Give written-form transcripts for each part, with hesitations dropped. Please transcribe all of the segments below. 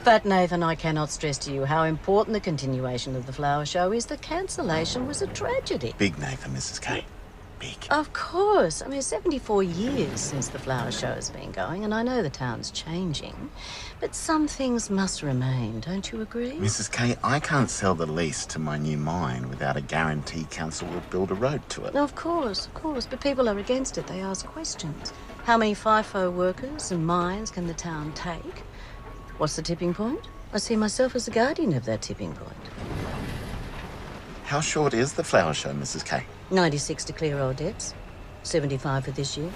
But, Nathan, I cannot stress to you how important the continuation of the flower show is. The cancellation was a tragedy. Big Nathan, Mrs. K. Big. Of course. I mean, 74 years since the flower show has been going, and I know the town's changing. But some things must remain, don't you agree? Mrs. K, I can't sell the lease to my new mine without a guarantee council will build a road to it. Of course. But people are against it. They ask questions. How many FIFO workers and mines can the town take? What's the tipping point? I see myself as the guardian of that tipping point. How short is the flower show, Mrs. K? 96 to clear all debts. 75 for this year.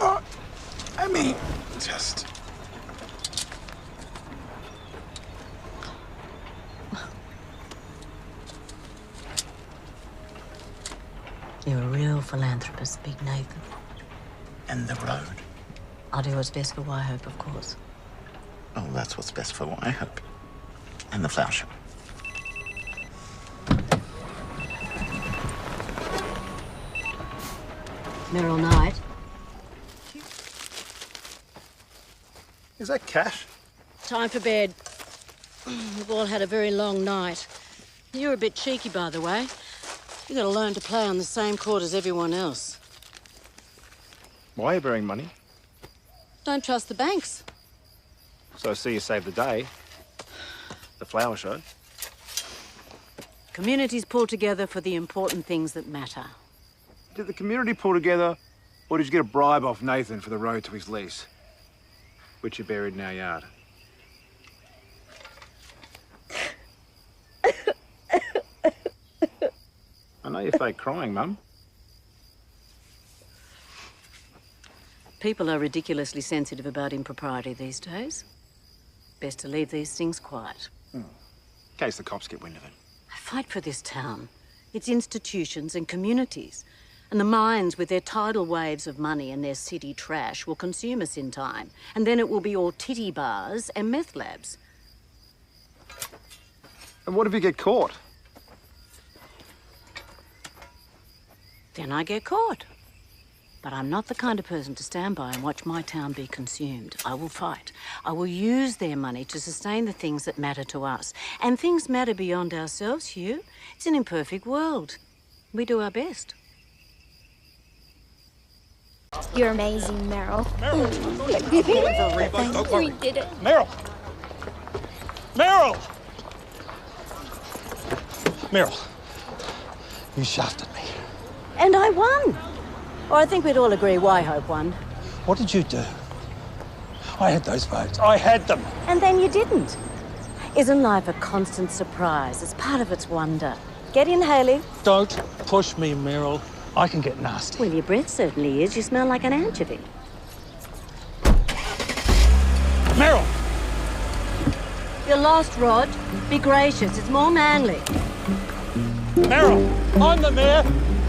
Oh, I mean, just... You're a real philanthropist, Big Nathan. And the road? I'll do what's best for Whyhope, of course. Oh, that's what's best for Whyhope. And the flower show. Meryl Knight. Is that cash? Time for bed. We've all had a very long night. You're a bit cheeky, by the way. You've got to learn to play on the same chord as everyone else. Why are you borrowing money? Don't trust the banks. So I see you saved the day. The flower show. Communities pull together for the important things that matter. Did the community pull together, or did you get a bribe off Nathan for the road to his lease? Which you buried in our yard. I know you're fake crying, Mum. People are ridiculously sensitive about impropriety these days. Best to leave these things quiet. In case the cops get wind of it. I fight for this town, its institutions and communities. And the mines, with their tidal waves of money and their city trash, will consume us in time. And then it will be all titty bars and meth labs. And what if you get caught? Then I get caught. But I'm not the kind of person to stand by and watch my town be consumed. I will fight. I will use their money to sustain the things that matter to us. And things matter beyond ourselves, Hugh. It's an imperfect world. We do our best. You're amazing, Meryl. Meryl! We did it. Meryl! Meryl! Meryl, you shafted me. And I won. Or I think we'd all agree Whyhope won. What did you do? I had those votes. I had them. And then you didn't. Isn't life a constant surprise? It's part of its wonder. Get in, Hayley. Don't push me, Meryl. I can get nasty. Well, your breath certainly is. You smell like an anchovy. Meryl! You're lost, Rod. Be gracious. It's more manly. Meryl, I'm the mayor,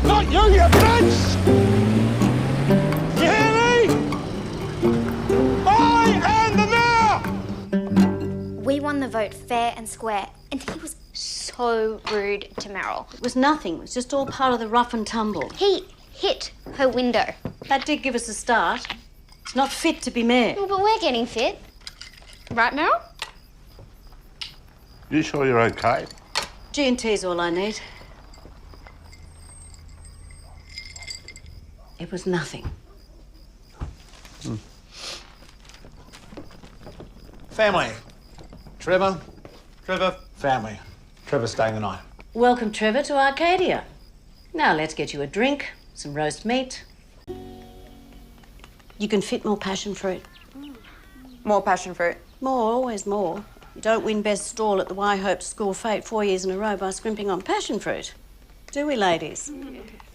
not you, you bitch! You hear me? I am the mayor! We won the vote fair and square, and he was so rude to Meryl. It was nothing. It was just all part of the rough and tumble. He hit her window. That did give us a start. It's not fit to be mayor. Well, but we're getting fit. Right, Meryl? You sure you're okay? G&T's all I need. It was nothing. Family. Trevor, family. Trevor staying the night. Welcome, Trevor, to Arcadia. Now let's get you a drink, some roast meat. You can fit more passion fruit. More passion fruit. More, always more. You don't win best stall at the Whyhope School Fete 4 years in a row by scrimping on passion fruit. Do we, ladies?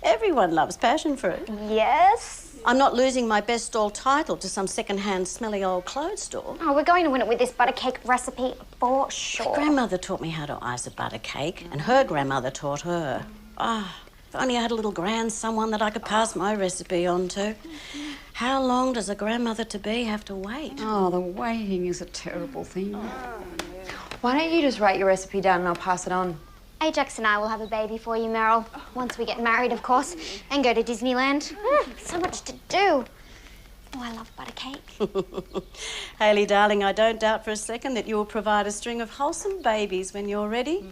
Everyone loves passion fruit. Yes. I'm not losing my best stall title to some second-hand smelly old clothes store. Oh, we're going to win it with this butter cake recipe for sure. Grandmother taught me how to ice a butter cake, and her grandmother taught her. Ah, if only I had a little grandson that I could pass my recipe on to. How long does a grandmother-to-be have to wait? Oh, the waiting is a terrible thing. Why don't you just write your recipe down and I'll pass it on? Ajax and I will have a baby for you, Meryl. Once we get married, of course, and go to Disneyland. So much to do. Oh, I love butter cake. Hayley, darling, I don't doubt for a second that you will provide a string of wholesome babies when you're ready.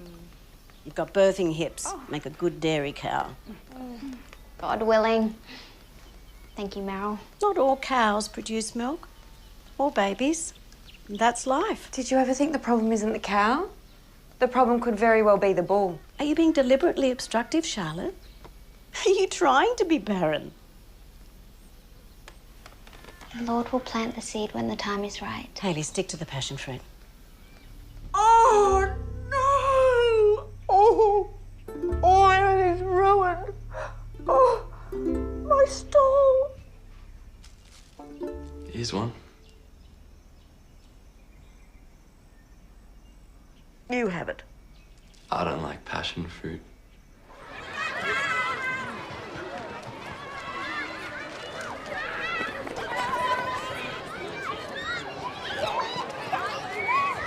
You've got birthing hips. Make a good dairy cow. God willing. Thank you, Meryl. Not all cows produce milk or babies. That's life. Did you ever think the problem isn't the cow? The problem could very well be the bull. Are you being deliberately obstructive, Charlotte? Are you trying to be barren? The Lord will plant the seed when the time is right. Hayley, stick to the passion fruit. Oh, no! Oh, it is ruined. Oh, my stall. Here's one. You have it. I don't like passion fruit.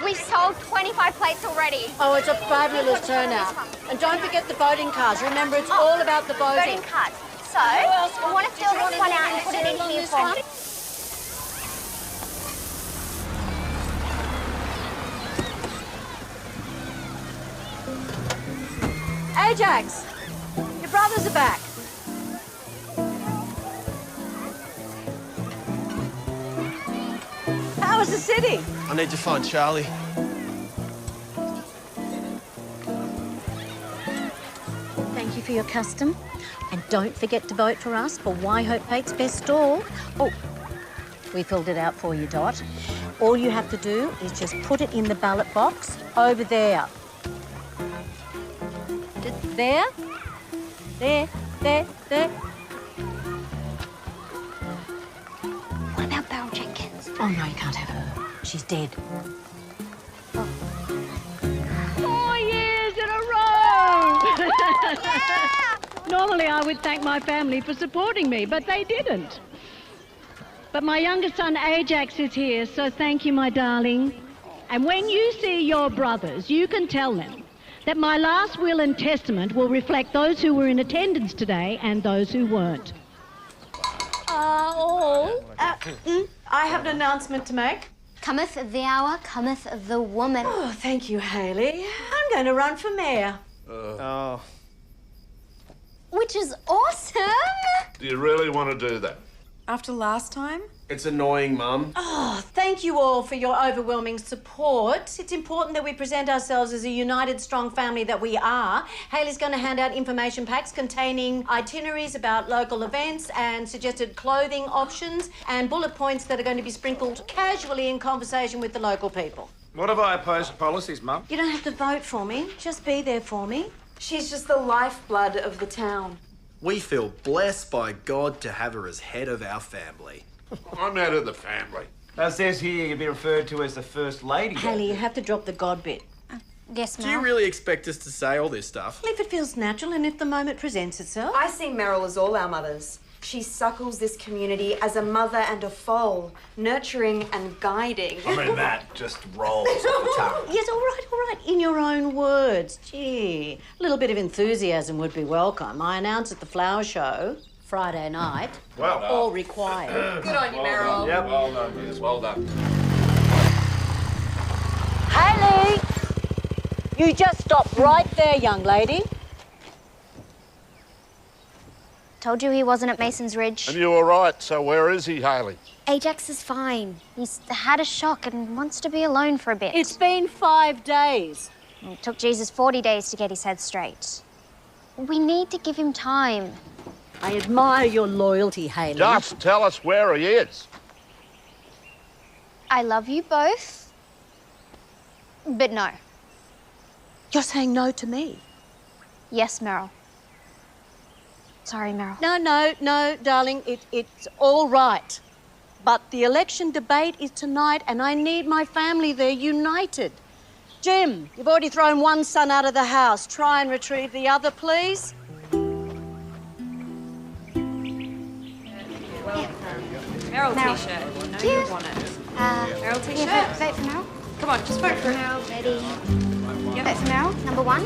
We sold 25 plates already. Oh, it's a fabulous turnout. And don't forget the voting cards. Remember, it's all about the voting. Voting cards. So, we want to fill this one out and put it in here for me. Ajax, your brothers are back. How was the city? I need to find Charlie. Thank you for your custom. And don't forget to vote for us for Whyhope Pate's best stall. Oh, we filled it out for you, Dot. All you have to do is just put it in the ballot box over there. There. What about Beryl Jenkins? Oh, no, you can't have her. She's dead. 4 years in a row! Normally, I would thank my family for supporting me, but they didn't. But my youngest son, Ajax, is here, so thank you, my darling. And when you see your brothers, you can tell them that my last will and testament will reflect those who were in attendance today and those who weren't. I have an announcement to make. Cometh the hour, cometh the woman. Oh, thank you, Hayley. I'm going to run for mayor. Oh. Which is awesome. Do you really want to do that? After last time? It's annoying, Mum. Oh, thank you all for your overwhelming support. It's important that we present ourselves as a united, strong family that we are. Hayley's going to hand out information packs containing itineraries about local events and suggested clothing options and bullet points that are going to be sprinkled casually in conversation with the local people. What have I opposed to policies, Mum? You don't have to vote for me. Just be there for me. She's just the lifeblood of the town. We feel blessed by God to have her as head of our family. I'm out of the family. That says here you'll be referred to as the First Lady. Hayley, you have to drop the God bit. Yes, Do you really expect us to say all this stuff? If it feels natural and if the moment presents itself. I see Meryl as all our mothers. She suckles this community as a mother and a foal, nurturing and guiding. I mean, that just rolls off the tongue. Yes, all right. In your own words. Gee, a little bit of enthusiasm would be welcome. I announced at the flower show Friday night. Well done. All required. Good on you, Meryl. Yep. Well done, yes, well done. Hayley! You just stop right there, young lady. Told you he wasn't at Mason's Ridge. And you were right, so where is he, Hayley? Ajax is fine. He's had a shock and wants to be alone for a bit. It's been 5 days. It took Jesus 40 days to get his head straight. We need to give him time. I admire your loyalty, Hayley. Just tell us where he is. I love you both, but no. You're saying no to me? Yes, Meryl. Sorry, Meryl. No, darling. It's all right. But the election debate is tonight, and I need my family there united. Jim, you've already thrown one son out of the house. Try and retrieve the other, please. Meryl Meryl. t-shirt. I know Yeah. you want it. Meryl t-shirt. Yeah, vote for Meryl. Come on, just vote for it. Meryl, ready. Yep. Vote for Meryl. Number one.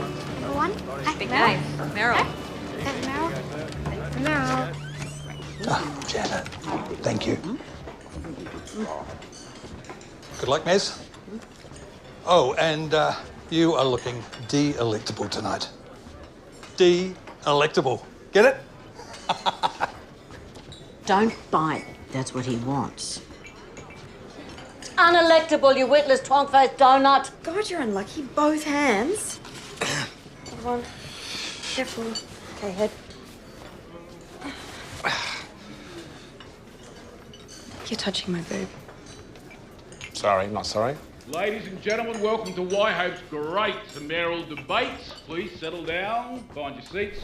Big Meryl. name. Meryl. Vote for Meryl. Vote for Meryl. Janet, thank you. Good luck, Mez. Oh, and you are looking de-electable tonight. De-electable. Get it? Don't bite. That's what he wants. Unelectable, you witless twonk-faced donut. God, you're unlucky. Both hands. Hold on. Careful. Okay, head. You're touching my boob. Sorry, not sorry. Ladies and gentlemen, welcome to Whyhope's great Meryl debates. Please settle down, find your seats.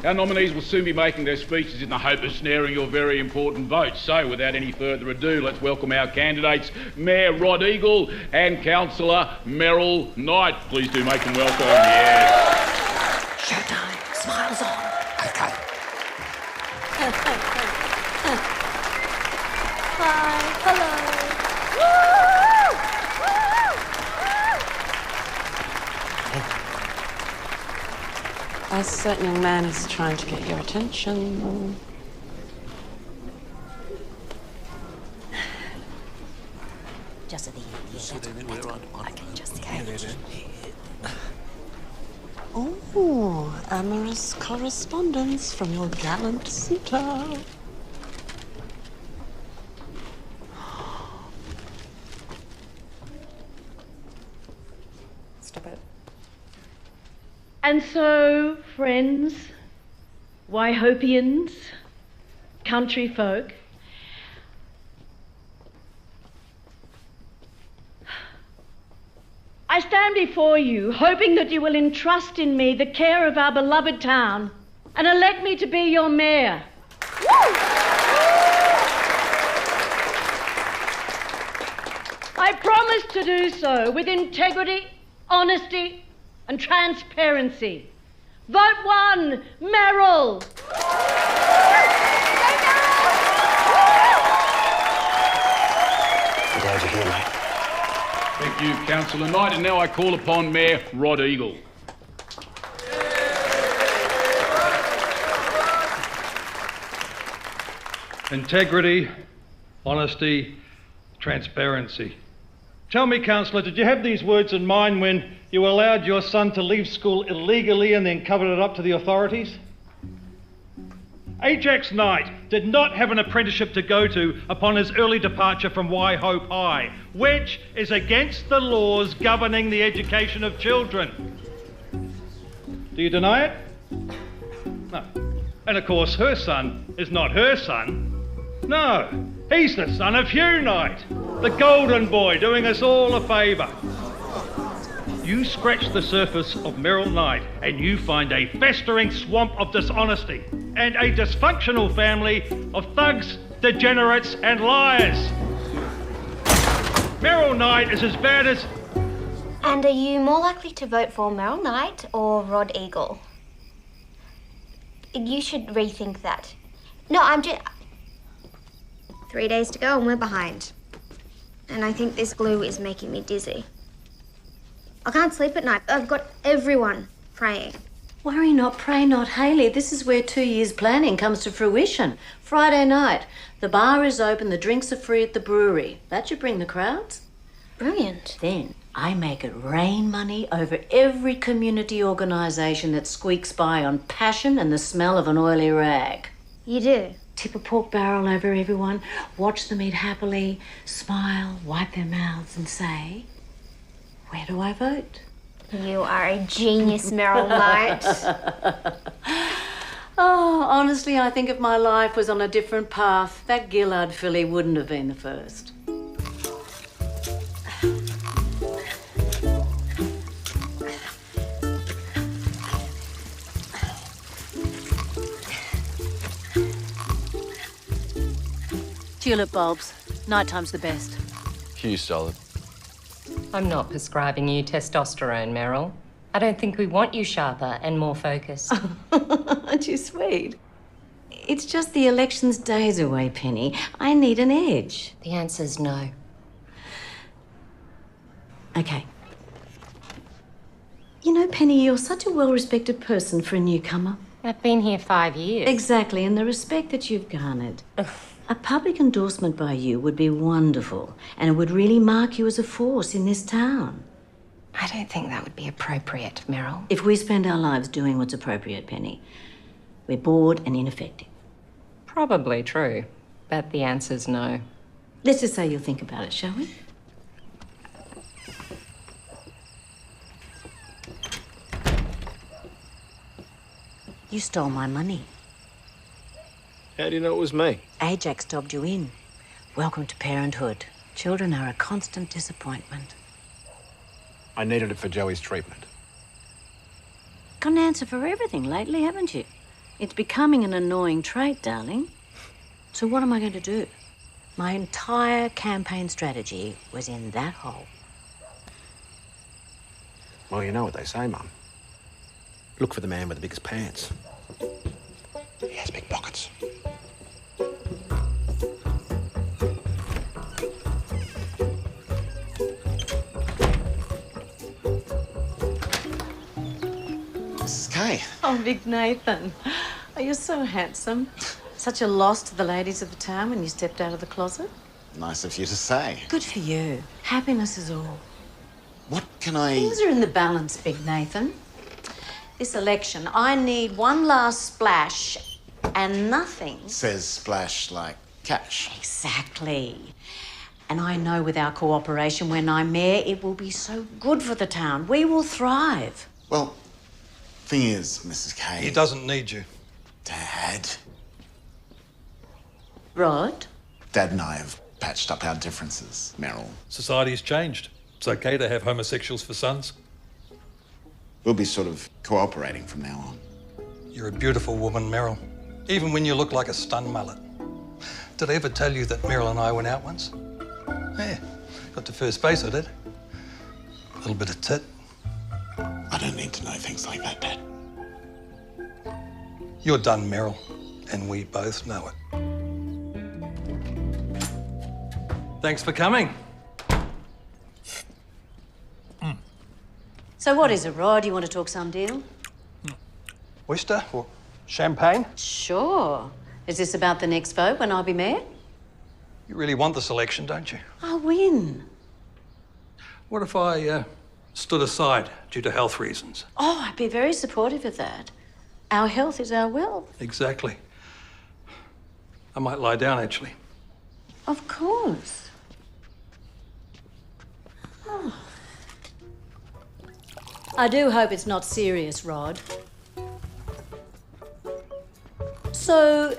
Our nominees will soon be making their speeches in the hope of snaring your very important votes. So, without any further ado, let's welcome our candidates, Mayor Rod Eagle and Councillor Meryl Knight. Please do make them welcome. Yes. Showtime. Smiles on. Okay. Hi. Hello. A certain young man is trying to get your attention. Just at the end. Oh, amorous correspondence from your gallant suitor. Stop it. And so, friends, Whyhopians, country folk, I stand before you hoping that you will entrust in me the care of our beloved town and elect me to be your mayor. I promise to do so with integrity, honesty, and transparency. Vote 1, Meryl. Glad you're here, mate. Thank you, Councillor Knight. And now I call upon Mayor Rod Eagle. Integrity, honesty, transparency. Tell me, Councillor, did you have these words in mind when you allowed your son to leave school illegally and then covered it up to the authorities? Ajax Knight did not have an apprenticeship to go to upon his early departure from Whyhope High, which is against the laws governing the education of children. Do you deny it? No. And of course, her son is not her son. No, he's the son of Hugh Knight, the golden boy doing us all a favour. You scratch the surface of Meryl Knight and you find a festering swamp of dishonesty and a dysfunctional family of thugs, degenerates and liars. Meryl Knight is as bad as... And are you more likely to vote for Meryl Knight or Rod Eagle? You should rethink that. No, I'm just... 3 days to go and we're behind. And I think this glue is making me dizzy. I can't sleep at night. I've got everyone praying. Worry not, pray not, Hayley. This is where 2 years planning comes to fruition. Friday night, the bar is open, the drinks are free at the brewery. That should bring the crowds. Brilliant. Then I make it rain money over every community organisation that squeaks by on passion and the smell of an oily rag. You do? Tip a pork barrel over everyone, watch them eat happily, smile, wipe their mouths and say, where do I vote? You are a genius, Meryl Knight. Oh, honestly, I think if my life was on a different path, that Gillard filly wouldn't have been the first. Tulip bulbs. Nighttime's the best. Hugh solid. I'm not prescribing you testosterone, Meryl. I don't think we want you sharper and more focused. Aren't you sweet? It's just the election's days away, Penny. I need an edge. The answer's no. Okay. You know, Penny, you're such a well-respected person for a newcomer. I've been here 5 years. Exactly, and the respect that you've garnered. A public endorsement by you would be wonderful, and it would really mark you as a force in this town. I don't think that would be appropriate, Meryl. If we spend our lives doing what's appropriate, Penny, we're bored and ineffective. Probably true, but the answer's no. Let's just say you'll think about it, shall we? You stole my money. How do you know it was me? Ajax dobbed you in. Welcome to parenthood. Children are a constant disappointment. I needed it for Joey's treatment. Got an answer for everything lately, haven't you? It's becoming an annoying trait, darling. So what am I going to do? My entire campaign strategy was in that hole. Well, you know what they say, Mum. Look for the man with the biggest pants. He has big pockets. Mrs. Kay. Oh, Big Nathan. Oh, you're so handsome. Such a loss to the ladies of the town when you stepped out of the closet. Nice of you to say. Good for you. Happiness is all. What can I... Things are in the balance, Big Nathan. This election, I need one last splash and nothing. Says splash like cash. Exactly. And I know with our cooperation when I'm mayor, it will be so good for the town. We will thrive. Well, thing is, Mrs. Kay... He doesn't need you. Dad. Rod? Dad and I have patched up our differences, Meryl. Society's changed. It's okay to have homosexuals for sons. We'll be sort of cooperating from now on. You're a beautiful woman, Meryl. Even when you look like a stun mullet. Did I ever tell you that Meryl and I went out once? Yeah, got to first base, I did. A little bit of tit. I don't need to know things like that, Dad. You're done, Meryl, and we both know it. Thanks for coming. So what is it, Rod? You want to talk some deal? Oyster or champagne? Sure. Is this about the next vote when I'll be mayor? You really want this election, don't you? I'll win. What if I stood aside due to health reasons? Oh, I'd be very supportive of that. Our health is our wealth. Exactly. I might lie down, actually. Of course. Oh. I do hope it's not serious, Rod. So,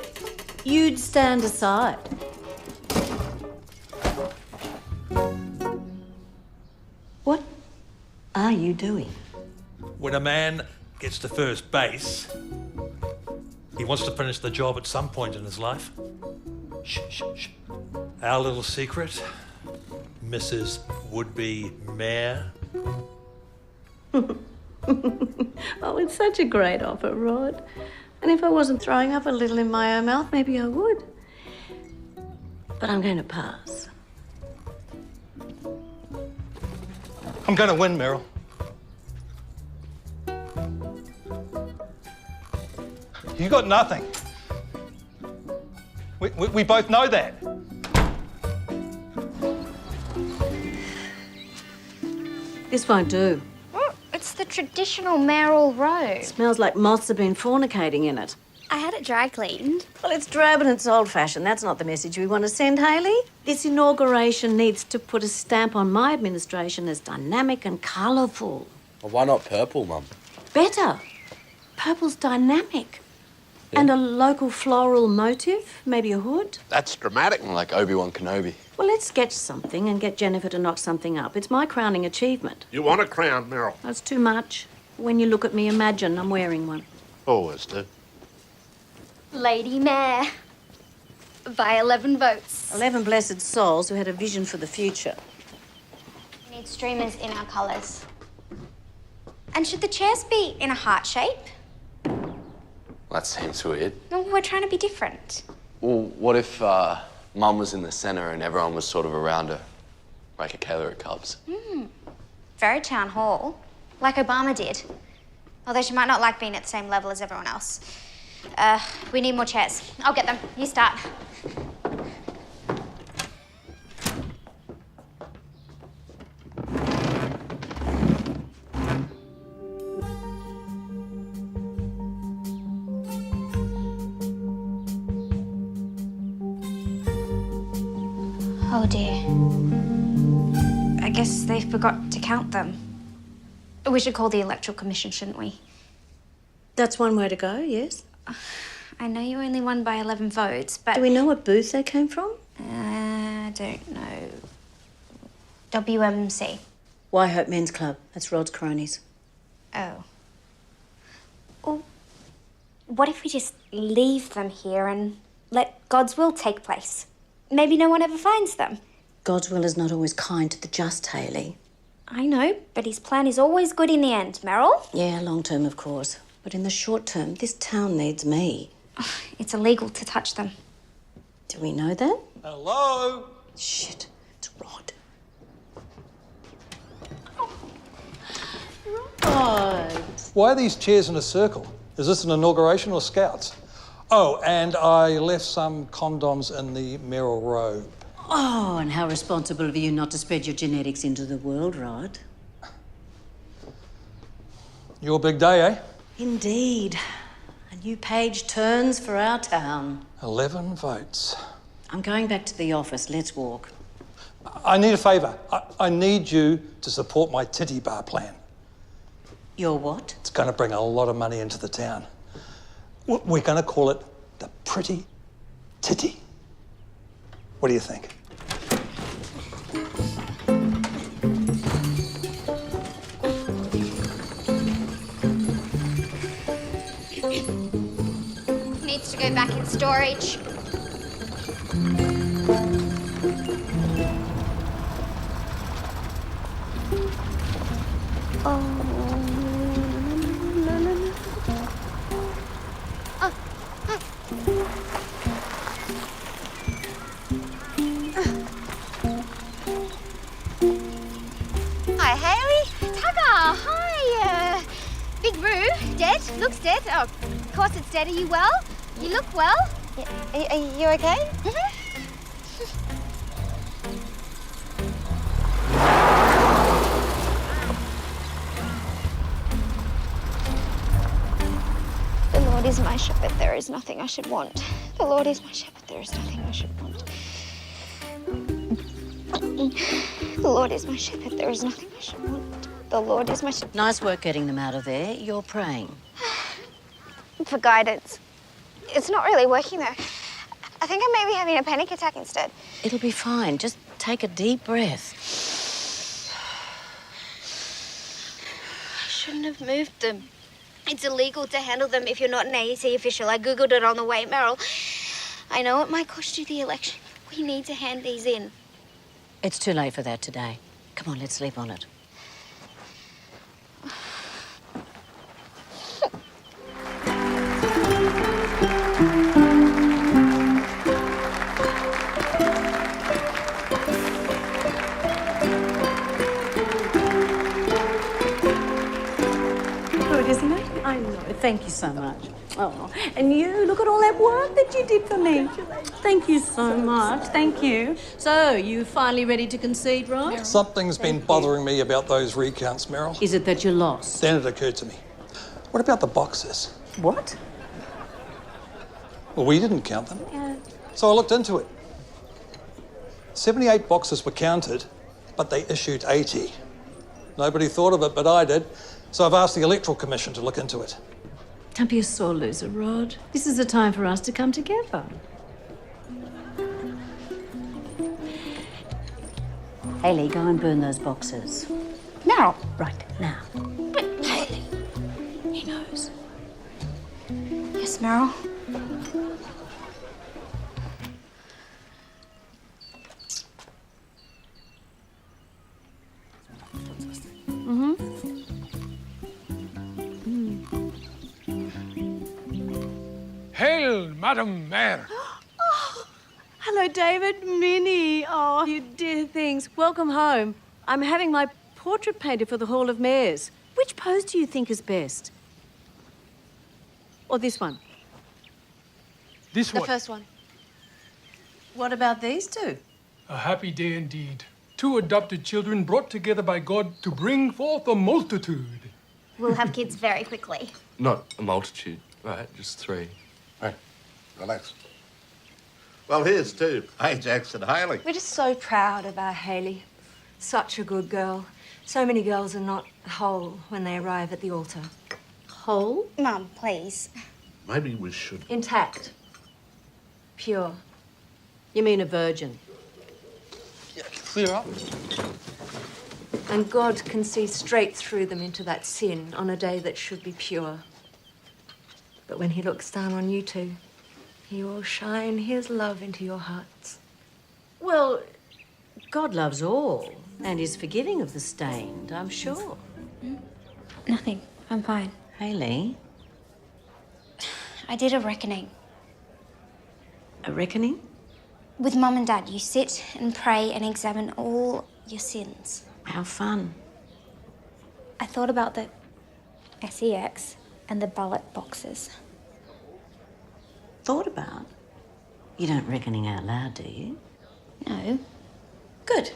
you'd stand aside? What are you doing? When a man gets to first base, he wants to finish the job at some point in his life. Shh, shh, shh. Our little secret, Mrs. Would-be Mayor. Oh, it's such a great offer, Rod. And if I wasn't throwing up a little in my own mouth, maybe I would. But I'm going to pass. I'm going to win, Meryl. You got nothing. We both know that. This won't do. It's the traditional Meryl robe. Smells like moths have been fornicating in it. I had it dry cleaned. Well, it's drab and it's old-fashioned. That's not the message we want to send, Hayley. This inauguration needs to put a stamp on my administration as dynamic and colourful. Well, why not purple, Mum? Better. Purple's dynamic. Yeah. And a local floral motive, maybe a hood. That's dramatic. Like Obi-Wan Kenobi. Well, let's sketch something and get Jennifer to knock something up. It's my crowning achievement. You want a crown, Meryl? That's too much. When you look at me, imagine I'm wearing one. Always do. Lady Mayor. By 11 votes. 11 blessed souls who had a vision for the future. We need streamers in our colours. And should the chairs be in a heart shape? That seems weird. No, we're trying to be different. Well, what if Mum was in the centre and everyone was sort of around her? Like a Kayla at Cubs. Very town hall. Like Obama did. Although she might not like being at the same level as everyone else. We need more chairs. I'll get them. You start. Oh dear. I guess they forgot to count them. We should call the Electoral Commission, shouldn't we? That's one way to go, yes. I know you only won by 11 votes, but... Do we know what booth they came from? I don't know. WMC. Whyhope Men's Club. That's Rod's cronies. Oh. Well, what if we just leave them here and let God's will take place? Maybe no one ever finds them. God's will is not always kind to the just, Hayley. I know, but his plan is always good in the end, Meryl. Yeah, long term, of course. But in the short term, this town needs me. It's illegal to touch them. Do we know that? Hello? Shit, it's Rod. Rod! Why are these chairs in a circle? Is this an inauguration or scouts? Oh, and I left some condoms in the Meryl robe. Oh, and how responsible of you not to spread your genetics into the world, Rod. Your big day, eh? Indeed. A new page turns for our town. 11 votes. I'm going back to the office. Let's walk. I need a favour. I need you to support my titty bar plan. Your what? It's going to bring a lot of money into the town. We're going to call it the Pretty Titty. What do you think? Needs to go back in storage. Hi, Hayley. Tugger, hi. Big Roo, dead? Looks dead. Oh, of course it's dead. Are you well? You look well. Yeah. Are you okay? The Lord is my shepherd, there is nothing I should want. The Lord is my shepherd, there is nothing I should want. The Lord is my shepherd, there is nothing I should want. The Lord is my shepherd. Nice work getting them out of there. You're praying. For guidance. It's not really working though. I think I may be having a panic attack instead. It'll be fine. Just take a deep breath. I shouldn't have moved them. It's illegal to handle them if you're not an AEC official. I Googled it on the way, Meryl. I know it might cost you the election. We need to hand these in. It's too late for that today. Come on, let's sleep on it. Good, isn't it? I know. Thank you so much. Oh, and you, look at all that work that you did for me. Thank you so much. Thank you. So, you finally ready to concede, Rod? Something's been bothering me about those recounts, Meryl. Is it that you're lost? Then it occurred to me. What about the boxes? What? Well, we didn't count them. So I looked into it. 78 boxes were counted, but they issued 80. Nobody thought of it, but I did. So I've asked the Electoral Commission to look into it. Don't be a sore loser, Rod. This is a time for us to come together. Hayley, go and burn those boxes. Now? Right, now. But Hayley, he knows. Yes, Meryl. Hail, Madam Mayor. Oh, hello, David. Minnie. Oh, you dear things. Welcome home. I'm having my portrait painted for the Hall of Mayors. Which pose do you think is best? Or this one? This one. The first one. What about these two? A happy day indeed. Two adopted children brought together by God to bring forth a multitude. We'll have kids very quickly. Not a multitude, right? Just 3. Hey, relax. Well, here's to Ajax and Hayley. We're just so proud of our Hayley. Such a good girl. So many girls are not whole when they arrive at the altar. Whole? Mum, please. Maybe we should... Intact. Pure. You mean a virgin? Clear up. And God can see straight through them into that sin on a day that should be pure. But when he looks down on you two, he will shine his love into your hearts. Well, God loves all and is forgiving of the stained, I'm sure. Nothing. I'm fine. Hayley? I did a reckoning. A reckoning? With Mum and Dad, you sit and pray and examine all your sins. How fun. I thought about the SEX and the ballot boxes. Thought about? You don't reckoning out loud, do you? No. Good.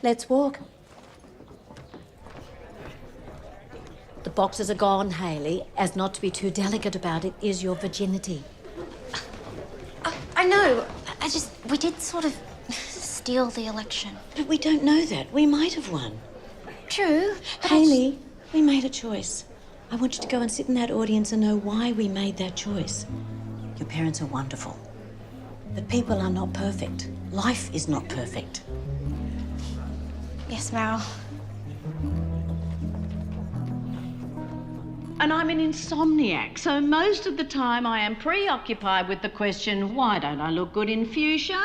Let's walk. The boxes are gone, Hayley. As not to be too delicate about it is your virginity. I know. We did sort of steal the election. But we don't know that. We might have won. True. But Hayley, we made a choice. I want you to go and sit in that audience and know why we made that choice. Your parents are wonderful. But people are not perfect. Life is not perfect. Yes, Meryl. And I'm an insomniac, so most of the time I am preoccupied with the question, why don't I look good in fuchsia?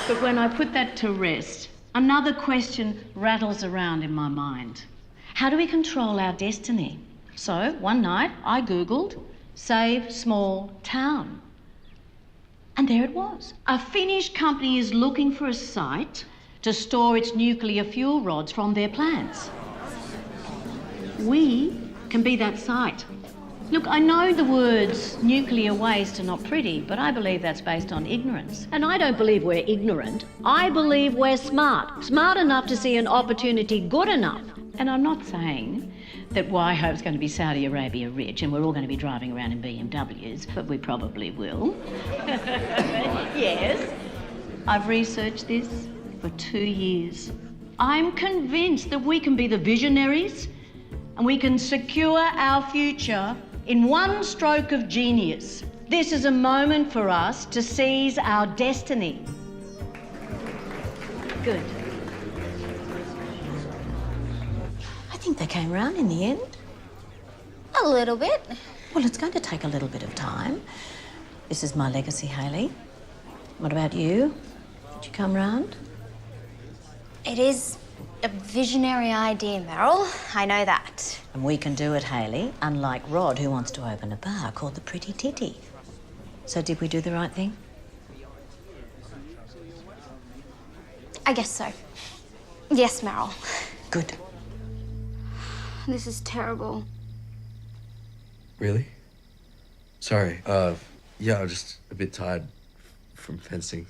But when I put that to rest, another question rattles around in my mind. How do we control our destiny? So one night I Googled, save small town. And there it was. A Finnish company is looking for a site to store its nuclear fuel rods from their plants. We can be that site. Look, I know the words nuclear waste are not pretty, but I believe that's based on ignorance. And I don't believe we're ignorant. I believe we're smart. Smart enough to see an opportunity good enough. And I'm not saying that Whyhope's going to be Saudi Arabia rich and we're all going to be driving around in BMWs, but we probably will. Yes. I've researched this for 2 years. I'm convinced that we can be the visionaries and we can secure our future in one stroke of genius. This is a moment for us to seize our destiny. Good. I think they came round in the end. A little bit. Well, it's going to take a little bit of time. This is my legacy, Hayley. What about you? Did you come round? It is a visionary idea, Meryl. I know that. And we can do it, Hayley, unlike Rod, who wants to open a bar called the Pretty Titty. So did we do the right thing? I guess so. Yes, Meryl. Good. This is terrible. Really? Sorry. Yeah, I'm just a bit tired from fencing.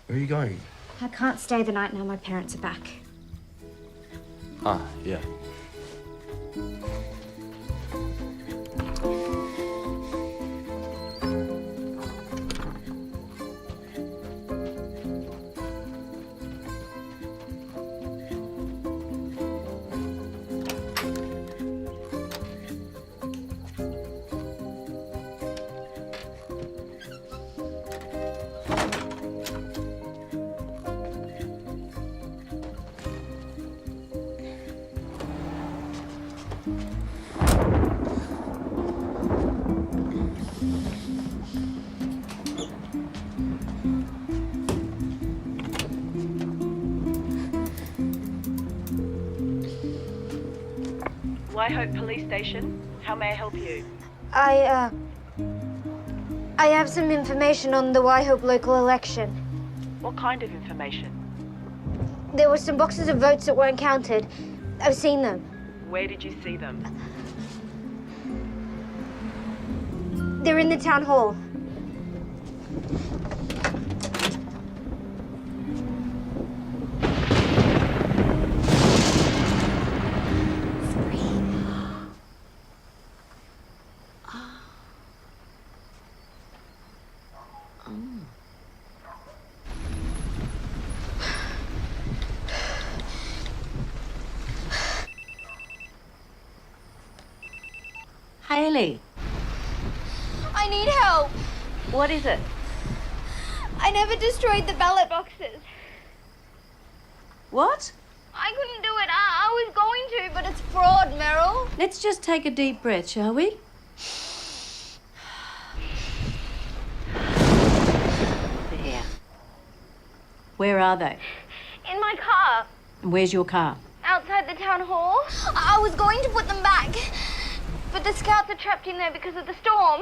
Where are you going? I can't stay the night now my parents are back. Ah, yeah. Whyhope Police Station. How may I help you? I have some information on the Whyhope local election. What kind of information? There were some boxes of votes that weren't counted. I've seen them. Where did you see them? They're in the town hall. Hayley. I need help. What is it? I never destroyed the ballot boxes. What? I couldn't do it. I was going to, but it's fraud, Meryl. Let's just take a deep breath, shall we? There. Where are they? In my car. And where's your car? Outside the town hall. I was going to put them back, but the scouts are trapped in there because of the storm.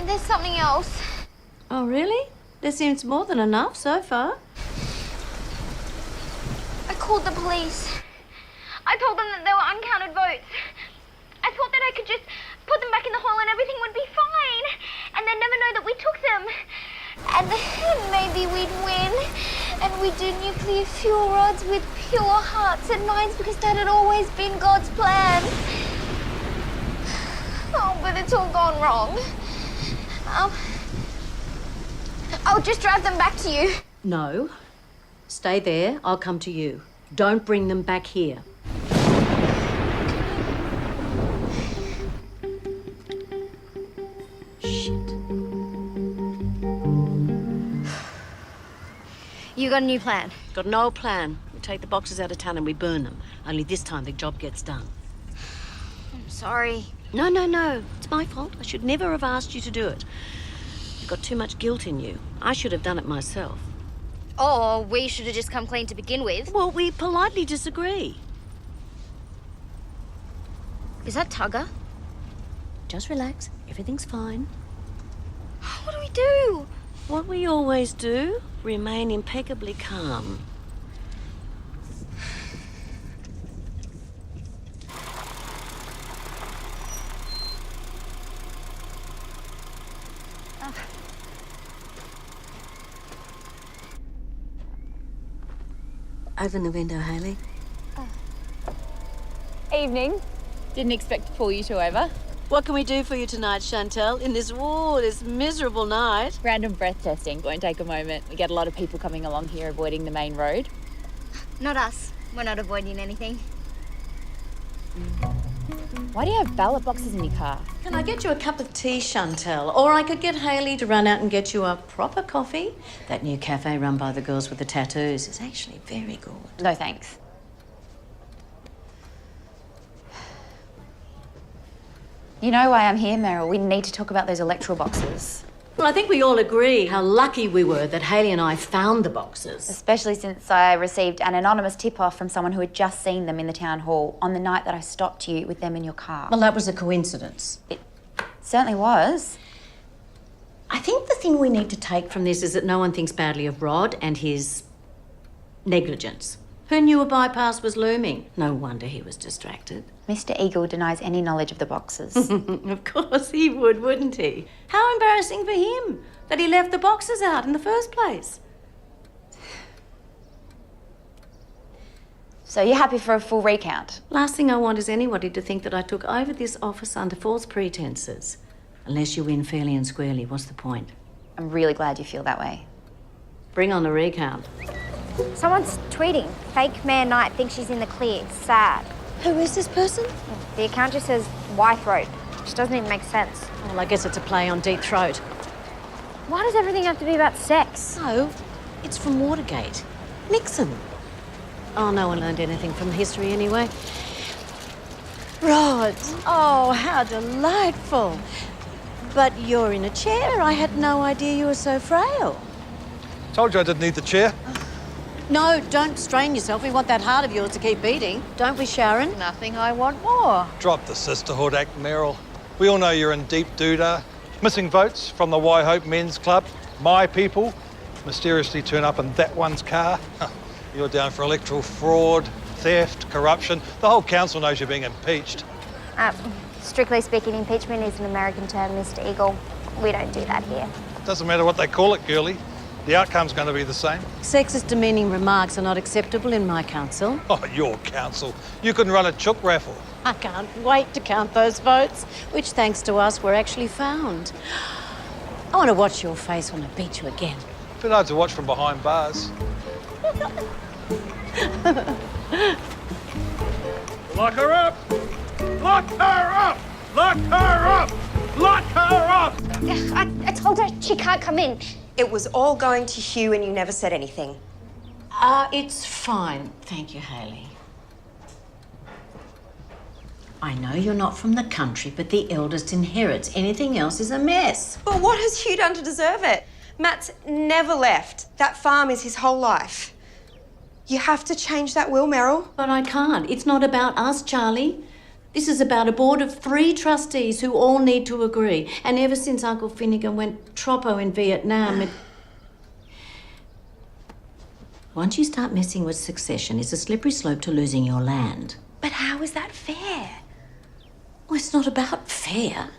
There's something else. Oh, really? There seems more than enough so far. I called the police. I told them that there were uncounted votes. I thought that I could just put them back in the hall and everything would be fine. And they'd never know that we took them. And maybe we'd win. And we'd do nuclear fuel rods with pure hearts and minds because that had always been God's plan. Oh, but it's all gone wrong. I'll just drive them back to you. No. Stay there. I'll come to you. Don't bring them back here. You got a new plan? Got an old plan. We take the boxes out of town and we burn them. Only this time the job gets done. I'm sorry. No, no, no. It's my fault. I should never have asked you to do it. You've got too much guilt in you. I should have done it myself. Or we should have just come clean to begin with. Well, we politely disagree. Is that Tugger? Just relax. Everything's fine. What do we do? What we always do, remain impeccably calm. Open the window, Hayley. Evening. Didn't expect to pull you two over. What can we do for you tonight, Chantel, in this miserable night? Random breath testing. Won't take a moment. We get a lot of people coming along here avoiding the main road. Not us. We're not avoiding anything. Why do you have ballot boxes in your car? Can I get you a cup of tea, Chantel? Or I could get Hayley to run out and get you a proper coffee. That new cafe run by the girls with the tattoos is actually very good. No, thanks. You know why I'm here, Meryl. We need to talk about those electoral boxes. Well, I think we all agree how lucky we were that Hayley and I found the boxes. Especially since I received an anonymous tip-off from someone who had just seen them in the town hall on the night that I stopped you with them in your car. Well, that was a coincidence. It certainly was. I think the thing we need to take from this is that no one thinks badly of Rod and his negligence. Who knew a bypass was looming? No wonder he was distracted. Mr. Eagle denies any knowledge of the boxes. Of course he would, wouldn't he? How embarrassing for him that he left the boxes out in the first place. So you're happy for a full recount? Last thing I want is anybody to think that I took over this office under false pretenses. Unless you win fairly and squarely, what's the point? I'm really glad you feel that way. Bring on the recount. Someone's tweeting. Fake Mayor Knight thinks she's in the clear. Sad. Who is this person? The account just says Whyhope, which doesn't even make sense. Well, I guess it's a play on deep throat. Why does everything have to be about sex? No, it's from Watergate. Nixon. Oh, no one learned anything from history anyway. Rod, oh, how delightful. But you're in a chair. I had no idea you were so frail. Told you I didn't need the chair. No, don't strain yourself. We want that heart of yours to keep beating. Don't we, Sharon? Nothing I want more. Drop the sisterhood act, Meryl. We all know you're in deep doodah. Missing votes from the Whyhope Men's Club. My people mysteriously turn up in that one's car. You're down for electoral fraud, theft, corruption. The whole council knows you're being impeached. Strictly speaking, impeachment is an American term, Mr. Eagle. We don't do that here. Doesn't matter what they call it, girlie. The outcome's going to be the same. Sexist, demeaning remarks are not acceptable in my council. Oh, your council. You couldn't run a chook raffle. I can't wait to count those votes, which, thanks to us, were actually found. I want to watch your face when I beat you again. Bit hard to watch from behind bars. Lock her up! Lock Lock her up! Lock her up! Lock her up! I told her she can't come in. It was all going to Hugh and you never said anything. It's fine. Thank you, Hayley. I know you're not from the country, but the eldest inherits. Anything else is a mess. But what has Hugh done to deserve it? Matt's never left. That farm is his whole life. You have to change that will, Meryl. But I can't. It's not about us, Charlie. This is about a board of 3 trustees who all need to agree. And ever since Uncle Finnegan went troppo in Vietnam, once you start messing with succession, it's a slippery slope to losing your land. But how is that fair? Well, it's not about fair.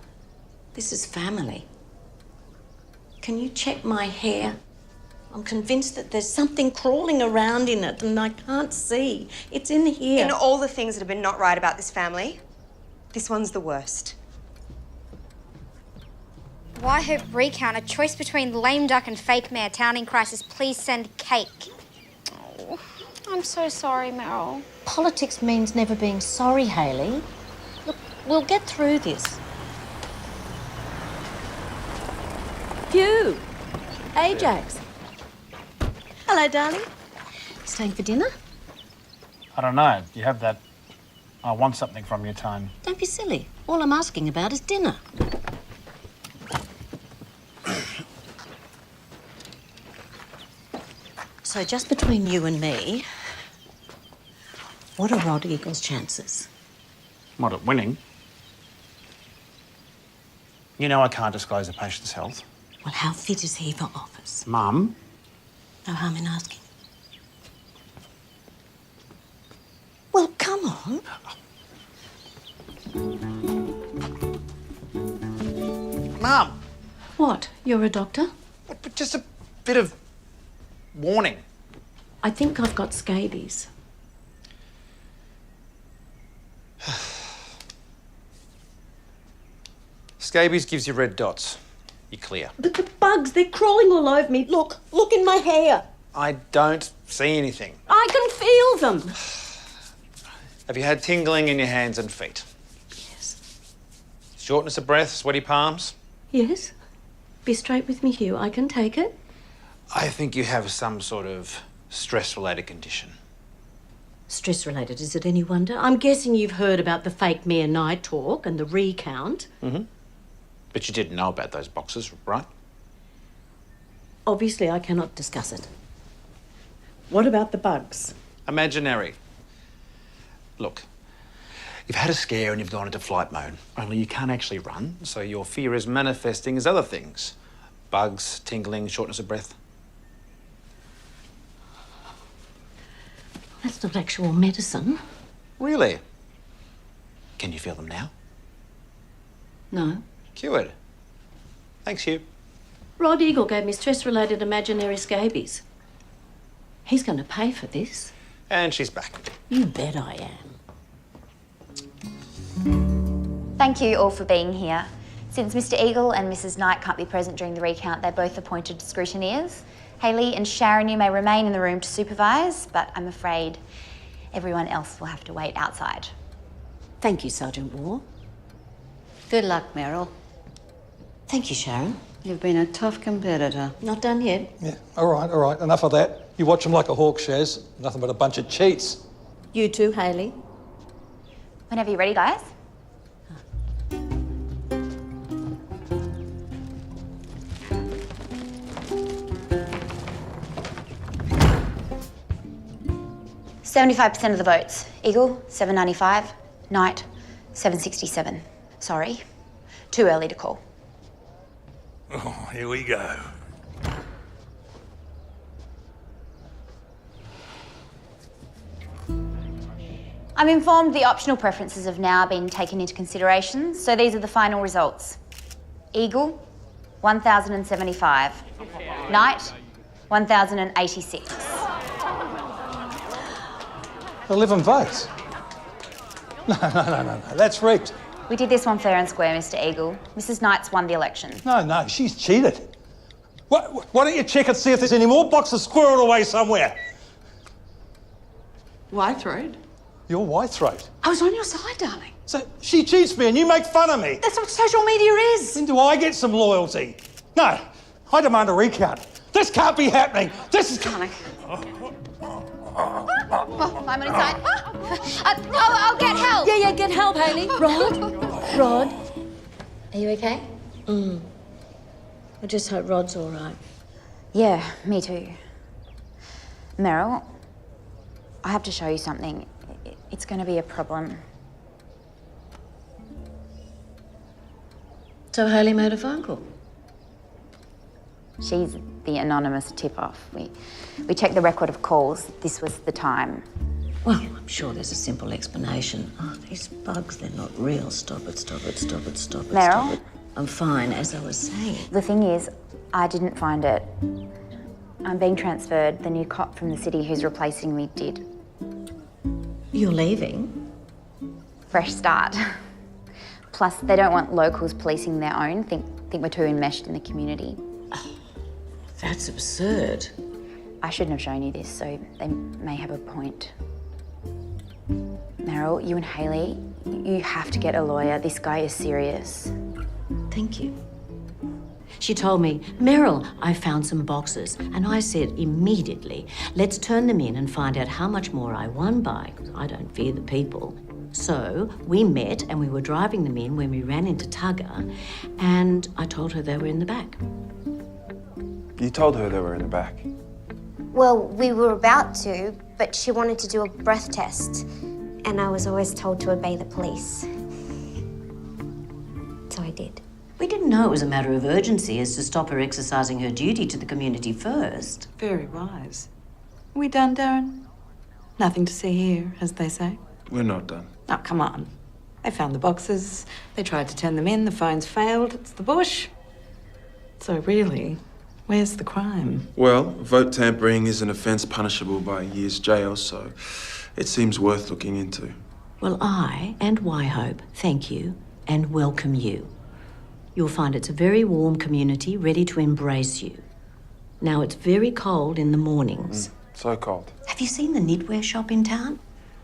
This is family. Can you check my hair? I'm convinced that there's something crawling around in it and I can't see. It's in here. In all the things that have been not right about this family, this one's the worst. Whyhope recount, a choice between lame duck and fake mare. Town in crisis, please send cake. Oh, I'm so sorry, Meryl. Politics means never being sorry, Hayley. Look, we'll get through this. Hugh! Ajax! Hello, darling. Staying for dinner? I don't know. You have that I want something from you tone. Don't be silly. All I'm asking about is dinner. So just between you and me, what are Rod Eagle's chances? What, at winning? You know I can't disclose a patient's health. Well, how fit is he for office? Mum? No harm in asking. Well, come on. Mum! What? You're a doctor? But just a bit of warning. I think I've got scabies. Scabies gives you red dots. You're clear. But the bugs, they're crawling all over me. Look in my hair. I don't see anything. I can feel them. Have you had tingling in your hands and feet? Yes. Shortness of breath, sweaty palms? Yes. Be straight with me, Hugh. I can take it. I think you have some sort of stress-related condition. Stress-related, is it any wonder? I'm guessing you've heard about the fake Mayor Night talk and the recount. Mm-hmm. But you didn't know about those boxes, right? Obviously, I cannot discuss it. What about the bugs? Imaginary. Look, you've had a scare and you've gone into flight mode, only you can't actually run, so your fear is manifesting as other things. Bugs, tingling, shortness of breath. That's not actual medicine. Really? Can you feel them now? No. Cured. Thanks, Hugh. Rod Eagle gave me stress-related imaginary scabies. He's going to pay for this. And she's back. You bet I am. Thank you all for being here. Since Mr. Eagle and Mrs. Knight can't be present during the recount, they're both appointed scrutineers. Hayley and Sharon, you may remain in the room to supervise, but I'm afraid everyone else will have to wait outside. Thank you, Sergeant War. Good luck, Meryl. Thank you, Sharon. You've been a tough competitor. Not done yet. Yeah, all right. Enough of that. You watch them like a hawk, Shaz. Nothing but a bunch of cheats. You too, Hayley. Whenever you're ready, guys. $75% of the votes. Eagle, 795. Knight, 767. Sorry, too early to call. Oh, here we go. I'm informed the optional preferences have now been taken into consideration, so these are the final results. Eagle, 1,075. Knight, 1,086. 11 votes. No. That's rigged. We did this one fair and square, Mr. Eagle. Mrs. Knight's won the election. No, she's cheated. Why don't you check and see if there's any more boxes squirreled away somewhere? Why, Thread? You're white-throat. I was on your side, darling. So she cheats me and you make fun of me. That's what social media is. When do I get some loyalty? No, I demand a recount. This can't be happening. This is... Darling. Oh, I'm on his side. I'll get help. Yeah, get help, Hayley. Rod. Are you okay? I just hope Rod's all right. Yeah, me too. Meryl, I have to show you something. It's going to be a problem. So Hayley made a phone call? She's the anonymous tip-off. We checked the record of calls. This was the time. Well, I'm sure there's a simple explanation. Oh, these bugs, they're not real. Stop it. Meryl? I'm fine, as I was saying. The thing is, I didn't find it. I'm being transferred. The new cop from the city who's replacing me did. You're leaving? Fresh start. Plus, they don't want locals policing their own. Think we're too enmeshed in the community. That's absurd. I shouldn't have shown you this, so they may have a point. Meryl, you and Hayley, you have to get a lawyer. This guy is serious. Thank you. She told me, Meryl, I found some boxes. And I said immediately, let's turn them in and find out how much more I won by, because I don't fear the people. So we met and we were driving them in when we ran into Tugger, and I told her they were in the back. You told her they were in the back? Well, we were about to, but she wanted to do a breath test. And I was always told to obey the police. So I did. We didn't know it was a matter of urgency as to stop her exercising her duty to the community first. Very wise. We done, Darren? Nothing to see here, as they say. We're not done. Oh, come on. They found the boxes. They tried to turn them in. The phones failed. It's the bush. So really, where's the crime? Well, vote tampering is an offence punishable by a year's jail, so it seems worth looking into. Well, I and Whyhope thank you and welcome you. You'll find it's a very warm community ready to embrace you. Now, it's very cold in the mornings. So cold. Have you seen the knitwear shop in town?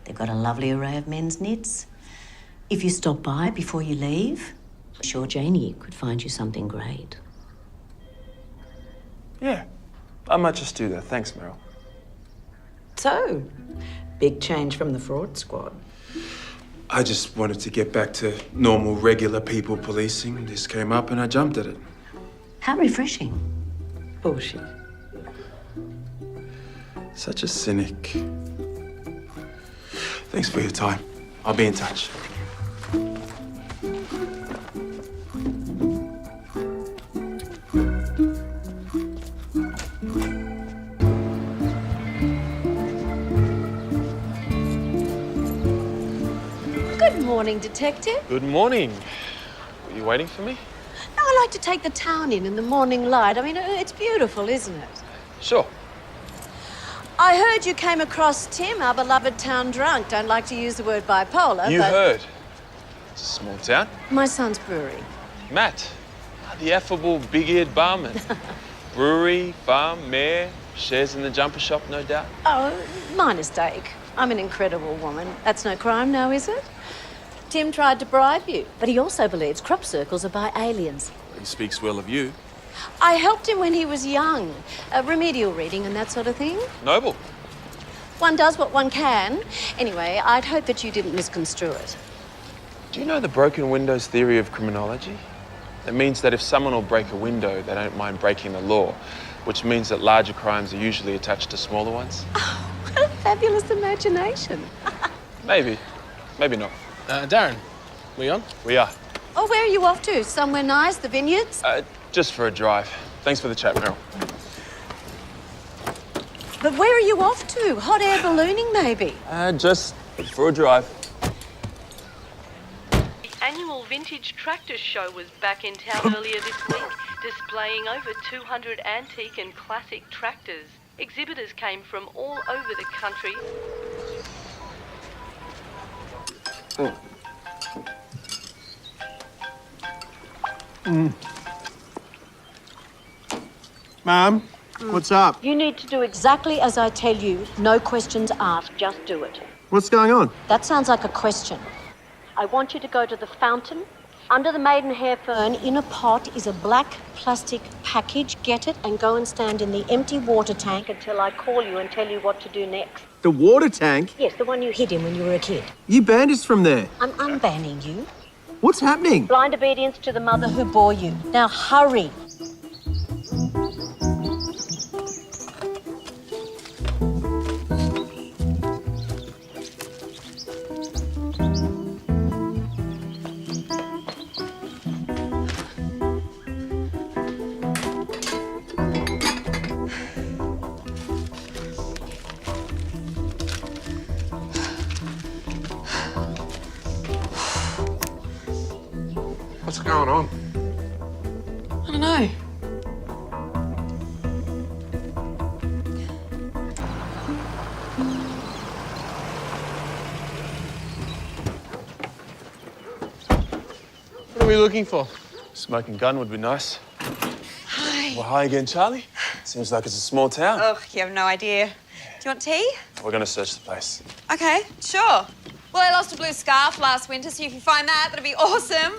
They've got a lovely array of men's knits. If you stop by before you leave, I'm sure Janie could find you something great. Yeah, I might just do that. Thanks, Meryl. So, big change from the fraud squad. I just wanted to get back to normal, regular people policing. This came up and I jumped at it. How refreshing. Bullshit. Such a cynic. Thanks for your time. I'll be in touch. Good morning, Detective. Good morning. Were you waiting for me? No, I like to take the town in the morning light. I mean, it's beautiful, isn't it? Sure. I heard you came across Tim, our beloved town drunk. Don't like to use the word bipolar, You but... heard. It's a small town. My son's brewery. Matt, the affable, big-eared barman. Brewery, farm, mayor, shares in the jumper shop, no doubt. Oh, my mistake. I'm an incredible woman. That's no crime now, is it? Tim tried to bribe you, but he also believes crop circles are by aliens. He speaks well of you. I helped him when he was young. Remedial reading and that sort of thing. Noble. One does what one can. Anyway, I'd hope that you didn't misconstrue it. Do you know the broken windows theory of criminology? It means that if someone will break a window, they don't mind breaking the law, which means that larger crimes are usually attached to smaller ones. Oh, what a fabulous imagination. Maybe. Maybe not. Darren, we on? We are. Oh, where are you off to? Somewhere nice? The vineyards? Just for a drive. Thanks for the chat, Meryl. But where are you off to? Hot air ballooning, maybe? Just for a drive. The annual Vintage Tractor Show was back in town earlier this week, displaying over 200 antique and classic tractors. Exhibitors came from all over the country. Mum, what's up? You need to do exactly as I tell you. No questions asked. Just do it. What's going on? That sounds like a question. I want you to go to the fountain. Under the maidenhair fern, in a pot, is a black plastic package. Get it and go and stand in the empty water tank until I call you and tell you what to do next. The water tank? Yes, the one you hid in when you were a kid. You banned us from there. I'm unbanning you. What's happening? Blind obedience to the mother who bore you. Now hurry. What's going on? I don't know. What are we looking for? Smoking gun would be nice. Hi. Well, hi again, Charlie. Seems like it's a small town. Oh, you have no idea. Do you want tea? We're gonna search the place. Okay, sure. Well, I lost a blue scarf last winter, so if you find that, that'd be awesome.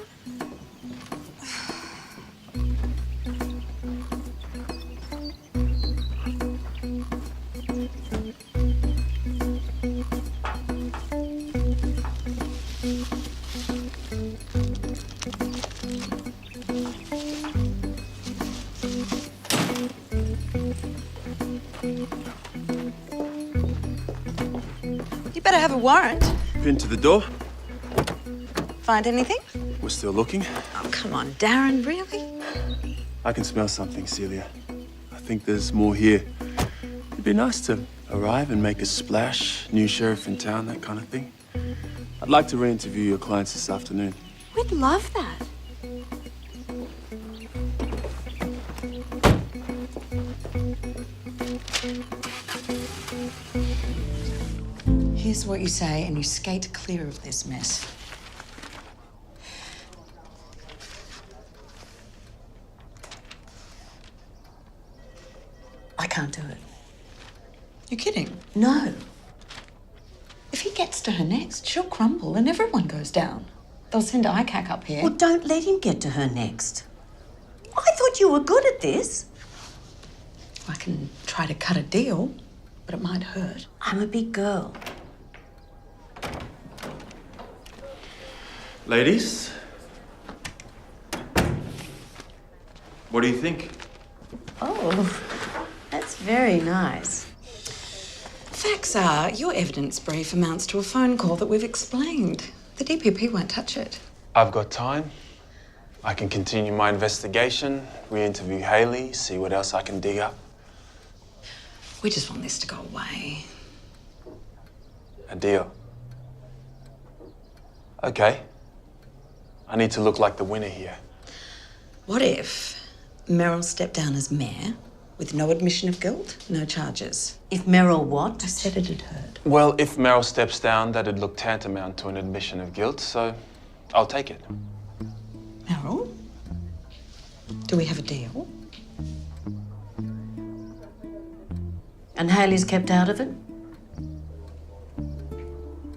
You better have a warrant. Pin to the door. Find anything? We're still looking. Oh, come on, Darren, really? I can smell something, Celia. I think there's more here. It'd be nice to arrive and make a splash. New sheriff in town, that kind of thing. I'd like to re-interview your clients this afternoon. We'd love that. Here's what you say, and you skate clear of this mess. I can't do it. You're kidding? No. If he gets to her next, she'll crumble and everyone goes down. They'll send ICAC up here. Well, don't let him get to her next. I thought you were good at this. I can try to cut a deal, but it might hurt. I'm a big girl. Ladies, what do you think? Oh, that's very nice. Facts are, your evidence brief amounts to a phone call that we've explained. The DPP won't touch it. I've got time. I can continue my investigation, re-interview Hayley, see what else I can dig up. We just want this to go away. A deal. Okay. I need to look like the winner here. What if Meryl stepped down as mayor with no admission of guilt, no charges? If Meryl what? I said it'd hurt. Well, if Meryl steps down, that'd look tantamount to an admission of guilt, so I'll take it. Meryl? Do we have a deal? And Hayley's kept out of it?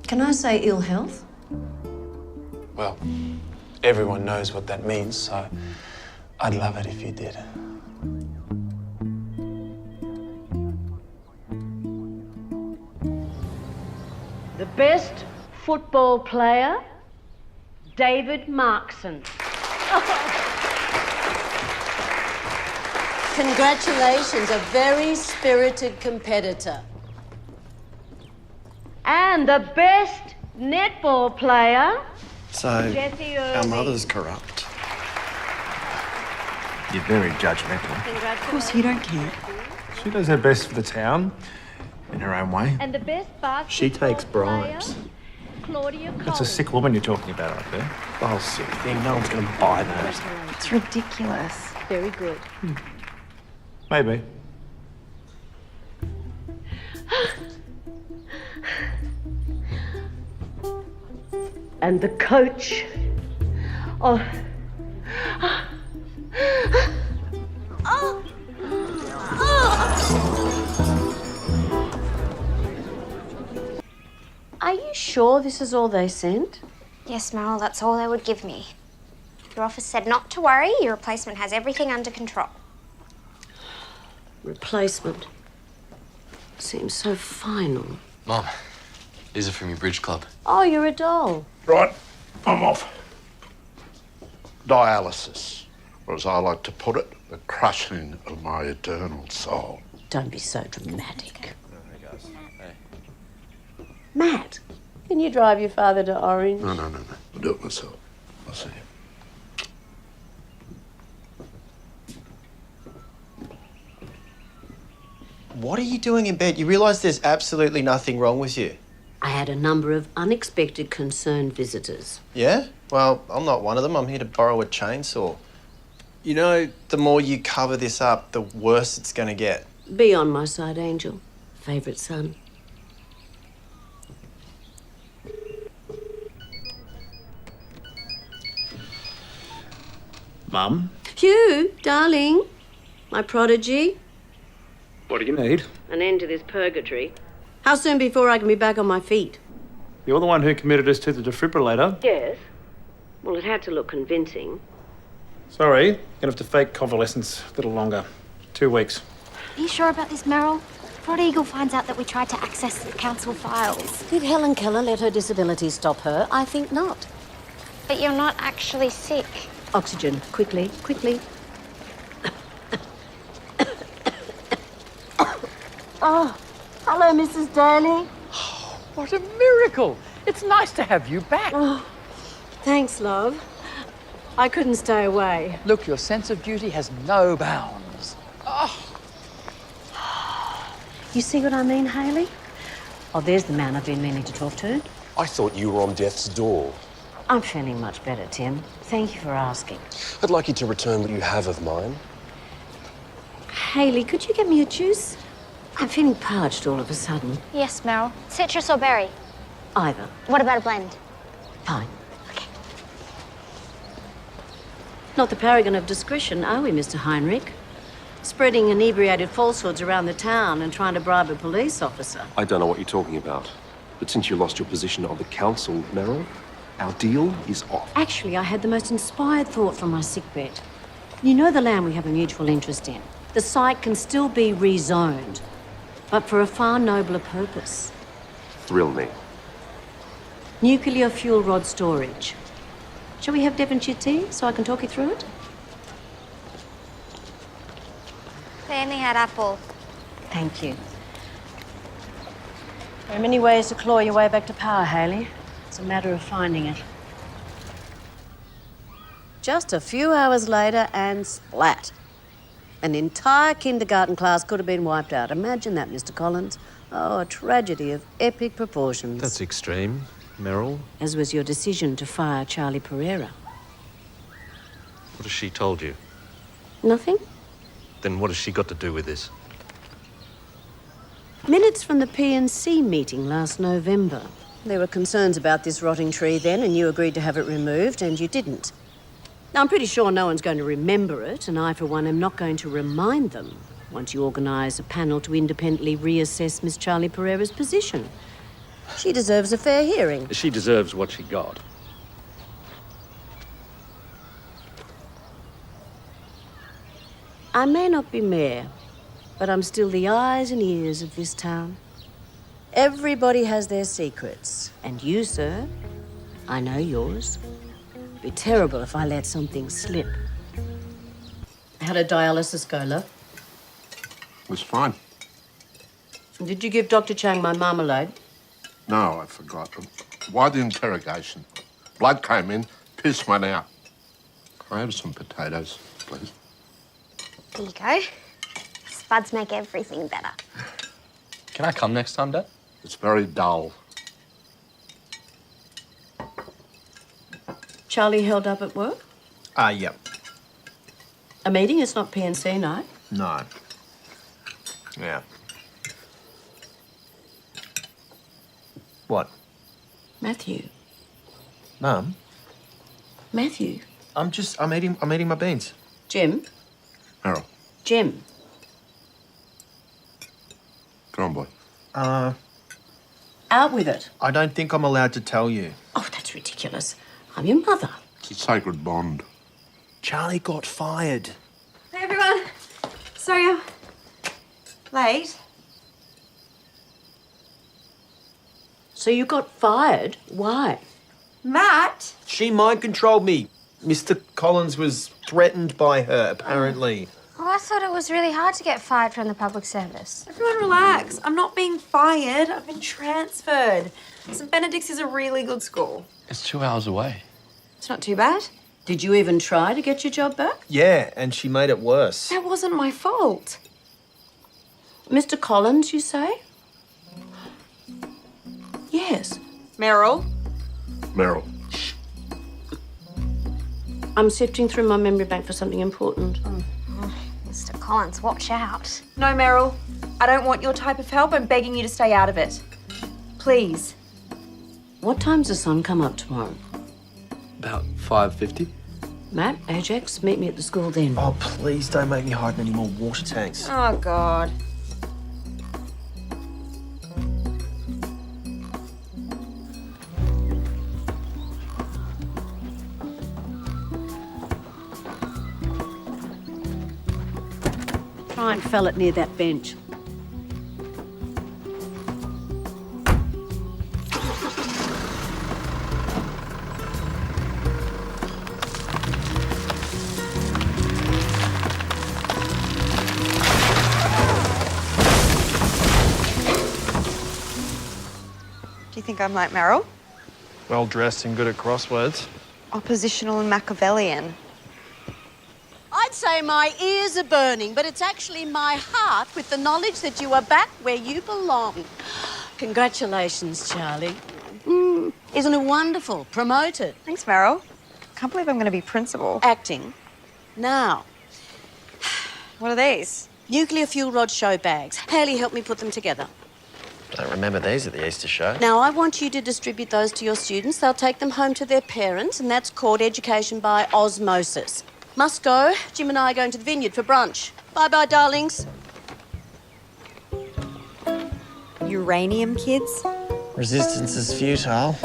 Can I say ill health? Well, everyone knows what that means, so I'd love it if you did. The best football player, David Markson. Congratulations, a very spirited competitor. And the best netball player, So, Jesse our Irving. mother's corrupt. You're very judgmental. Of course, you don't care. She does her best for the town, in her own way. And the best basketball She takes player, bribes. Claudia Cole. That's a sick woman you're talking about up there. The whole sick thing, no one's going to buy that. It's ridiculous. Very good. Maybe. And the coach of... Are you sure this is all they sent? Yes, Meryl, that's all they would give me. Your office said not to worry, your replacement has everything under control. Replacement. Seems so final. Mom, these are from your bridge club. Oh, you're a doll. Right, I'm off. Dialysis, or as I like to put it, the crushing of my eternal soul. Don't be so dramatic. Matt, can you drive your father to Orange? No. I'll do it myself. I'll see you. What are you doing in bed? You realise there's absolutely nothing wrong with you? I had a number of unexpected concerned visitors. Yeah? Well, I'm not one of them. I'm here to borrow a chainsaw. You know, the more you cover this up, the worse it's going to get. Be on my side, Angel. Favourite son. Mum? Hugh, darling. My prodigy. What do you need? An end to this purgatory. How soon before I can be back on my feet? You're the one who committed us to the defibrillator. Yes. Well, it had to look convincing. Sorry, gonna have to fake convalescence a little longer. 2 weeks. Are you sure about this, Meryl? Rod Eagle finds out that we tried to access the council files. Did Helen Keller let her disability stop her? I think not. But you're not actually sick. Oxygen. Quickly, quickly. Oh, hello, Mrs. Daly. What a miracle! It's nice to have you back. Oh, thanks, love. I couldn't stay away. Look, your sense of duty has no bounds. You see what I mean, Hayley? Oh, there's the man I've been meaning to talk to. I thought you were on death's door. I'm feeling much better, Tim. Thank you for asking. I'd like you to return what you have of mine. Hayley, could you get me a juice? I'm feeling parched all of a sudden. Yes, Meryl. Citrus or berry? Either. What about a blend? Fine. Not the paragon of discretion, are we, Mr. Heinrich? Spreading inebriated falsehoods around the town and trying to bribe a police officer. I don't know what you're talking about. But since you lost your position on the council, Meryl, our deal is off. Actually, I had the most inspired thought from my sickbed. You know the land we have a mutual interest in. The site can still be rezoned, but for a far nobler purpose. Thrill me. Nuclear fuel rod storage. Shall we have Devonshire tea so I can talk you through it? They only had apple. Thank you. There are many ways to claw your way back to power, Hayley. It's a matter of finding it. Just a few hours later and splat. An entire kindergarten class could have been wiped out. Imagine that, Mr. Collins. Oh, a tragedy of epic proportions. That's extreme, Meryl. As was your decision to fire Charlie Pereira. What has she told you? Nothing? Then what has she got to do with this? Minutes from the PNC meeting last November. There were concerns about this rotting tree then, and you agreed to have it removed, and you didn't. Now, I'm pretty sure no one's going to remember it, and I, for one, am not going to remind them once you organise a panel to independently reassess Miss Charlie Pereira's position. She deserves a fair hearing. She deserves what she got. I may not be mayor, but I'm still the eyes and ears of this town. Everybody has their secrets, and you, sir, I know yours. It'd be terrible if I let something slip. How did dialysis go, love? It was fine. Did you give Dr. Chang my marmalade? No, I forgot. Why the interrogation? Blood came in, piss went out. Can I have some potatoes, please? Here you go. Spuds make everything better. Can I come next time, Dad? It's very dull. Charlie held up at work? Yep. A meeting? It's not PNC night. No. Yeah. What? Matthew. Mum? Matthew. I'm eating my beans. Jim. Meryl, Jim. come on, boy. Out with it. I don't think I'm allowed to tell you. Oh, that's ridiculous. I'm your mother. It's a sacred bond. Charlie got fired. Hey, everyone. Sorry I'm late. So you got fired? Why? Matt? She mind-controlled me. Mr. Collins was threatened by her, apparently. Oh, I thought it was really hard to get fired from the public service. Everyone relax. I'm not being fired. I've been transferred. St. Benedict's is a really good school. It's 2 hours away. It's not too bad. Did you even try to get your job back? Yeah, and she made it worse. That wasn't my fault. Mr. Collins, you say? Yes. Meryl? Meryl. I'm sifting through my memory bank for something important. Mr. Collins, watch out. No, Meryl. I don't want your type of help. I'm begging you to stay out of it. Please. What time's the sun come up tomorrow? About 5:50. Matt, Ajax, meet me at the school then. Oh, please don't make me hide in any more water tanks. Oh, God. Try and fell it near that bench. Do you think I'm like Meryl? Well-dressed and good at crosswords. Oppositional and Machiavellian. I'd say my ears are burning, but it's actually my heart with the knowledge that you are back where you belong. Congratulations, Charlie. Isn't it wonderful? Promoted. Thanks, Meryl. Can't believe I'm going to be principal. Acting. Now. What are these? Nuclear fuel rod show bags. Hayley helped me put them together. Don't remember these at the Easter show. Now, I want you to distribute those to your students. They'll take them home to their parents, and that's called education by osmosis. Must go. Jim and I are going to the vineyard for brunch. Bye-bye, darlings. Uranium kids? Resistance is futile.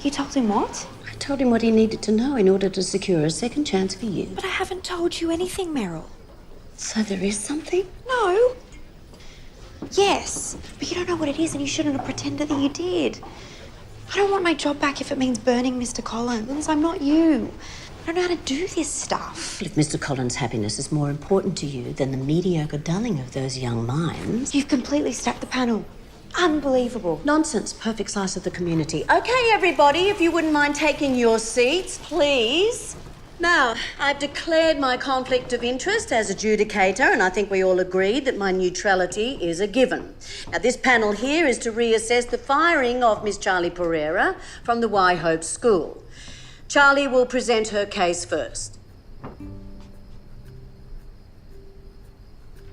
You told him what? I told him what he needed to know in order to secure a second chance for you. But I haven't told you anything, Meryl. So there is something? No. Yes, but you don't know what it is and you shouldn't have pretended that you did. I don't want my job back if it means burning Mr. Collins. I'm not you. I don't know how to do this stuff. If Mr. Collins' happiness is more important to you than the mediocre dulling of those young minds... You've completely stacked the panel. Unbelievable. Nonsense. Perfect slice of the community. OK, everybody, if you wouldn't mind taking your seats, please. Now, I've declared my conflict of interest as adjudicator, and I think we all agreed that my neutrality is a given. Now, this panel here is to reassess the firing of Miss Charlie Pereira from the Whyhope school. Charlie will present her case first.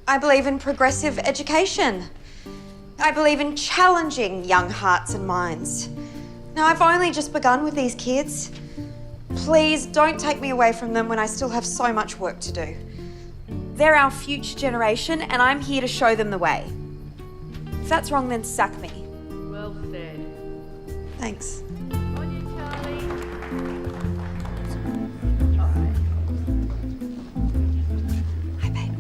I believe in progressive education. I believe in challenging young hearts and minds. Now, I've only just begun with these kids. Please don't take me away from them when I still have so much work to do. They're our future generation, and I'm here to show them the way. If that's wrong, then sack me. Well said. Thanks. On you, Charlie. Hi, babe.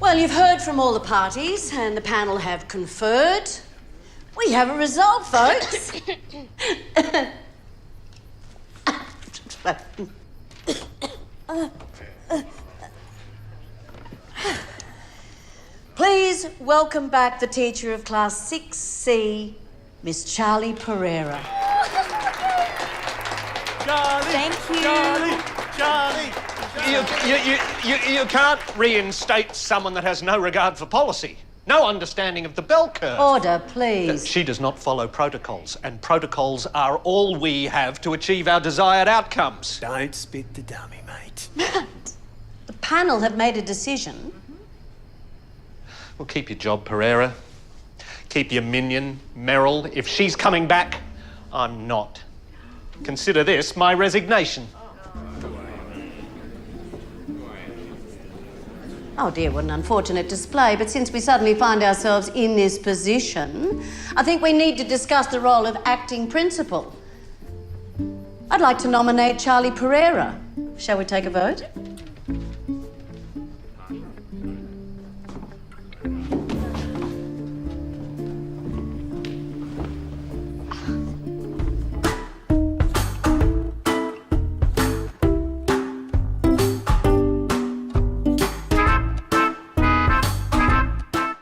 Well, you've heard from all the parties, and the panel have conferred. We have a result, folks. Please welcome back the teacher of Class 6C, Miss Charlie Pereira. Charlie! Thank you. Charlie! You can't reinstate someone that has no regard for policy. No understanding of the bell curve. Order, please. She does not follow protocols, and protocols are all we have to achieve our desired outcomes. Don't spit the dummy, mate. Matt, the panel have made a decision. Well, keep your job, Pereira. Keep your minion, Meryl. If she's coming back, I'm not. Consider this my resignation. Oh dear, what an unfortunate display. But since we suddenly find ourselves in this position, I think we need to discuss the role of acting principal. I'd like to nominate Charlie Pereira. Shall we take a vote?